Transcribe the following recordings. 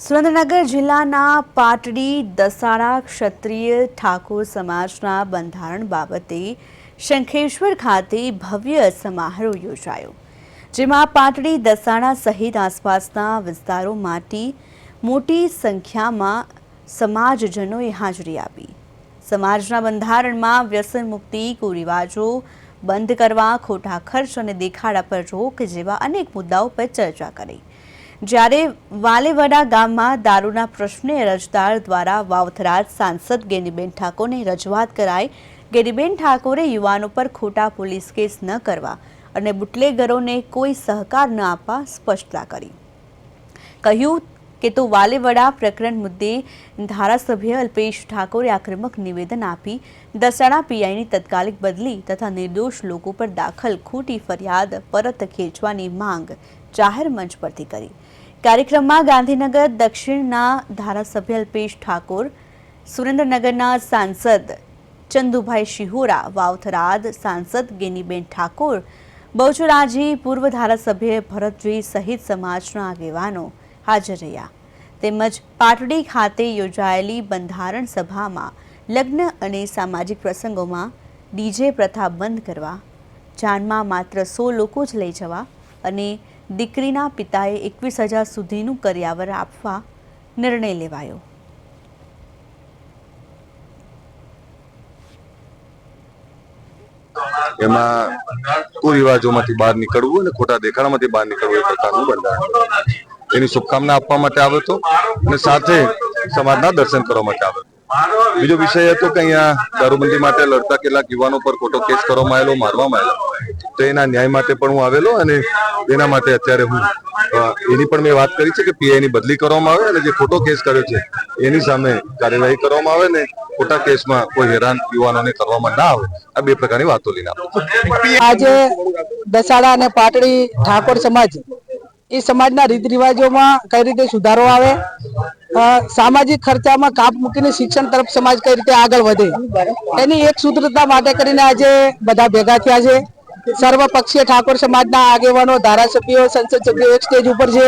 સુરેન્દ્રનગર જિલ્લાના પાટડી દસાડા ક્ષત્રિય ઠાકોર સમાજના બંધારણ બાબતે શંખેશ્વર ખાતે ભવ્ય સમારોહ યોજાયો, જેમાં પાટડી દસાડા સહિત આસપાસના વિસ્તારોમાંથી મોટી સંખ્યામાં સમાજજનોએ હાજરી આપી. સમાજના બંધારણમાં વ્યસન મુક્તિ, કુરિવાજો બંધ કરવા, ખોટા ખર્ચ અને દેખાડા પર રોક જેવા અનેક મુદ્દાઓ પર ચર્ચા કરી. જ્યારે વાલેવડા ગામમાં દારૂના પ્રશ્ને અરજદાર દ્વારા વાવથરાજ સાંસદ ગેનીબેન ઠાકોરને રજૂઆત કરાઈ. ગેનીબેન ઠાકોરે યુવાનો પર ખોટા પોલીસ કેસ ન કરવા અને બુટલેગરોને કોઈ સહકાર ન આપવા સ્પષ્ટતા કરી. કહ્યું કે તો વાલેવડા પ્રકરણ મુદ્દે ધારાસભ્ય અલ્પેશ ઠાકોરે આક્રમક નિવેદન આપી દસાડા પીઆઈની તત્કાલિક બદલી તથા નિર્દોષ લોકો પર દાખલ ખોટી ફરિયાદ પરત ખેંચવાની માંગ જાહેર મંચ પરથી કરી. કાર્યક્રમમાં ગાંધીનગર દક્ષિણના ધારાસભ્ય અલ્પેશ ઠાકોર, સુરેન્દ્રનગરના સાંસદ ચંદુભાઈ શિહોરા, વાવથરાદ સાંસદ ગેનીબેન ઠાકોર, બહુચરાજી પૂર્વ ધારાસભ્ય ભરતજી સહિત સમાજના આગેવાનો હાજર રહ્યા. તેમજ પાટડી ખાતે યોજાયેલી બંધારણ સભામાં લગ્ન અને સામાજિક પ્રસંગોમાં ડીજે પ્રથા બંધ કરવા, જાનમાં માત્ર 100 લોકો જ લઈ જવા અને દીકરીના પિતાએ 21,000 સુધીનું કરિયાવર આપવા નિર્ણય લેવાયો. એમાં કુરિવાજોમાંથી બહાર નીકળવું અને ખોટા દેખાડામાંથી બહાર નીકળવું એ પ્રકારનું બંધારણ એની શુભકામના આપવા માટે આવ્યો હતો અને સાથે સમાજના દર્શન કરવા માટે આવ્યો હતો. બીજો વિષય હતો કે અહીંયા દારૂબંધી માટે લડતા કેટલાક યુવાનો પર ખોટો કેસ કરવામાં આવેલો, મારવામાં આવેલો, તો એના ન્યાય માટે પણ હું આવેલો અને એના માટે અત્યારે હું એની પણ મેં વાત કરી છે કે પીઆઈની બદલી કરવામાં આવે અને જે ખોટો કેસ કર્યો છે એની સામે કાર્યવાહી કરવામાં આવે ને ખોટા કેસમાં કોઈ હેરાન યુવાનોને કરવામાં ના આવે. આ બે પ્રકારની વાતો લઈને આવ્યો. આજે દસાડા અને પાટડી ઠાકોર સમાજ એ સમાજના રીત રિવાજોમાં કઈ રીતે સુધારો આવે, સામાજિક ખર્ચામાં કાપ મૂકીને શિક્ષણ તરફ સમાજ કઈ રીતે આગળ વધે, એની એક સૂત્રતા માટે કરીને આજે બધા ભેગા થયા છે. સર્વપક્ષીય ઠાકોર સમાજના આગેવાનો, ધારાસભ્યો, સંસદ સભ્યો એક સ્ટેજ ઉપર છે.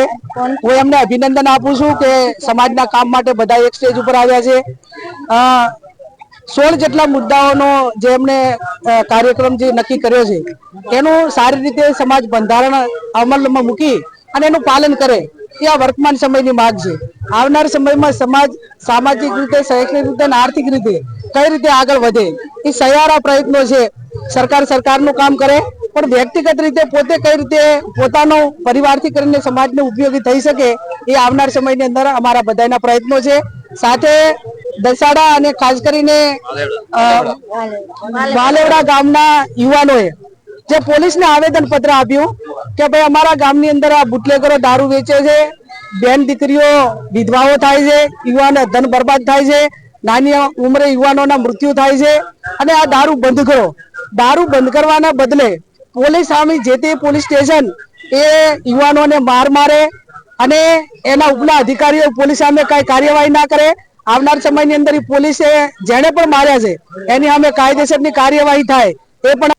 હું એમને અભિનંદન આપું છું કે સમાજના કામ માટે બધા એક સ્ટેજ ઉપર આવ્યા છે. 16 જેટલા મુદ્દાઓનો જે એમને કાર્યક્રમ જે નક્કી કર્યો છે એનું સારી રીતે સમાજ બંધારણ અમલમાં મૂકી અને એનું પાલન કરે એ આ વર્તમાન સમયની માંગ છે. આવનાર સમયમાં સમાજ સામાજિક રીતે, શૈક્ષણિક રીતે અને આર્થિક રીતે કઈ રીતે આગળ વધે એ સહિયારા પ્રયત્નો છે. સરકારનું કામ કરે પણ વ્યક્તિગત રીતે પોતે કઈ રીતે પોતાનો પરિવારથી કરીને સમાજને ઉપયોગી થઈ શકે એ આવનાર સમયની અંદર અમારા બધાના પ્રયત્નો છે. સાથે દસાડા અને ખાસ કરીને વાલેવડા ગામના યુવાનોએ જે પોલીસને આવેદન પત્ર આપ્યું કે ભાઈ અમારા ગામની અંદર આ બુટલેગરો દારૂ વેચે છે, બેન દીકરીઓ વિધવાઓ થાય છે, યુવાનો ધન બરબાદ થાય છે, નાની ઉંમરે યુવાનોના મૃત્યુ થાય છે અને આ દારૂ બંધ કરો. દારૂ બંધ કરવાના બદલે પોલીસ સામે જે તે પોલીસ સ્ટેશન એ યુવાનોને મારે અને એના ઉપલા અધિકારીઓ પોલીસ સામે કઈ કાર્યવાહી ના કરે. આવનાર સમયની અંદર પોલીસે જેને પણ માર્યા છે એની સામે કાયદેસરની કાર્યવાહી થાય એ પણ